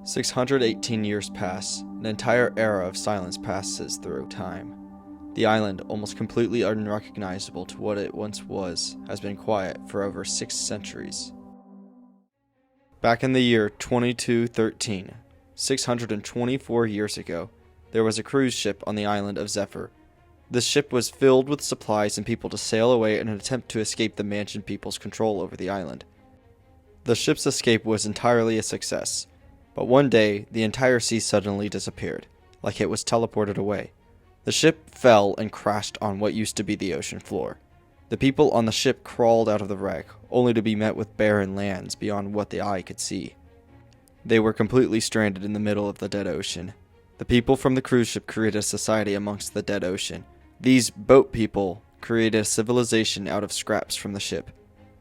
618 years pass, an entire era of silence passes through time. The island, almost completely unrecognizable to what it once was, has been quiet for over 6 centuries. Back in the year 2213, 624 years ago, there was a cruise ship on the island of Zephyr. This ship was filled with supplies and people to sail away in an attempt to escape the Mansion people's control over the island. The ship's escape was entirely a success, but one day the entire sea suddenly disappeared, like it was teleported away. The ship fell and crashed on what used to be the ocean floor. The people on the ship crawled out of the wreck, only to be met with barren lands beyond what the eye could see. They were completely stranded in the middle of the dead ocean. The people from the cruise ship created a society amongst the dead ocean. These boat people created a civilization out of scraps from the ship.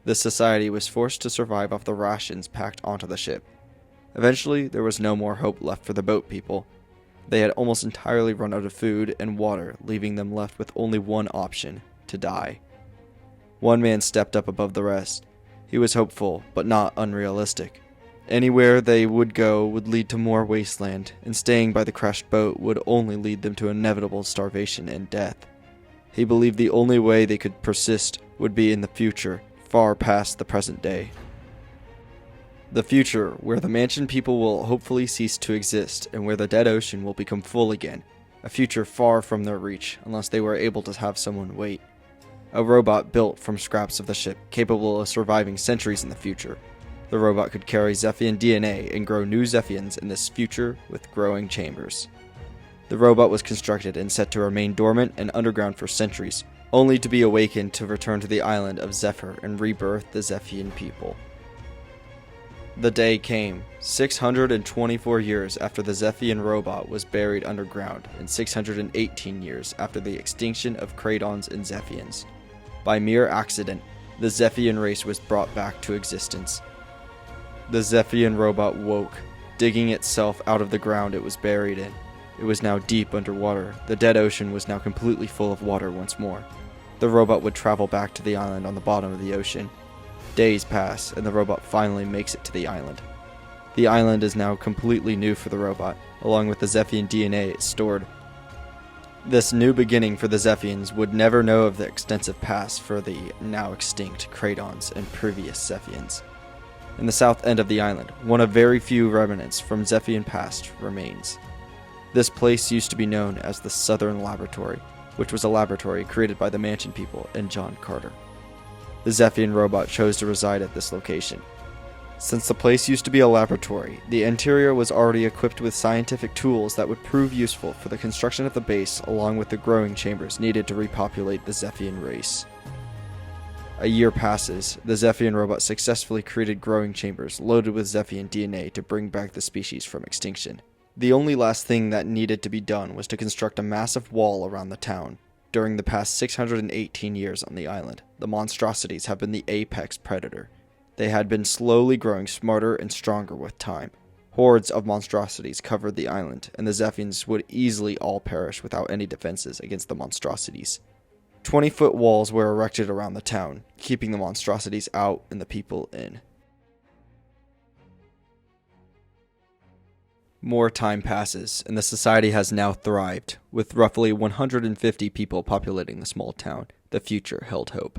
This society was forced to survive off the rations packed onto the ship. Eventually, there was no more hope left for the boat people. They had almost entirely run out of food and water, leaving them left with only one option: to die. One man stepped up above the rest. He was hopeful, but not unrealistic. Anywhere they would go would lead to more wasteland, and staying by the crashed boat would only lead them to inevitable starvation and death. He believed the only way they could persist would be in the future, far past the present day. The future, where the Mansion people will hopefully cease to exist, and where the dead ocean will become full again. A future far from their reach, unless they were able to have someone wait. A robot built from scraps of the ship, capable of surviving centuries in the future. The robot could carry Zephian DNA and grow new Zephians in this future with growing chambers. The robot was constructed and set to remain dormant and underground for centuries, only to be awakened to return to the island of Zephyr and rebirth the Zephian people. The day came, 624 years after the Zephian robot was buried underground, and 618 years after the extinction of Kradons and Zephians. By mere accident, the Zephian race was brought back to existence. The Zephian robot woke, digging itself out of the ground it was buried in. It was now deep underwater. The dead ocean was now completely full of water once more. The robot would travel back to the island on the bottom of the ocean. Days pass, and the robot finally makes it to the island. The island is now completely new for the robot, along with the Zephian DNA it stored. This new beginning for the Zephians would never know of the extensive past for the now extinct Kradons and previous Zephians. In the south end of the island, one of very few remnants from Zephian past remains. This place used to be known as the Southern Laboratory, which was a laboratory created by the Mansion people and John Carter. The Zephian robot chose to reside at this location. Since the place used to be a laboratory, the interior was already equipped with scientific tools that would prove useful for the construction of the base, along with the growing chambers needed to repopulate the Zephian race. A year passes. The Zephian robot successfully created growing chambers loaded with Zephian DNA to bring back the species from extinction. The only last thing that needed to be done was to construct a massive wall around the town. During the past 618 years on the island, the monstrosities have been the apex predator. They had been slowly growing smarter and stronger with time. Hordes of monstrosities covered the island, and the Zephians would easily all perish without any defenses against the monstrosities. 20-foot walls were erected around the town, keeping the monstrosities out and the people in. More time passes, and the society has now thrived. With roughly 150 people populating the small town, the future held hope.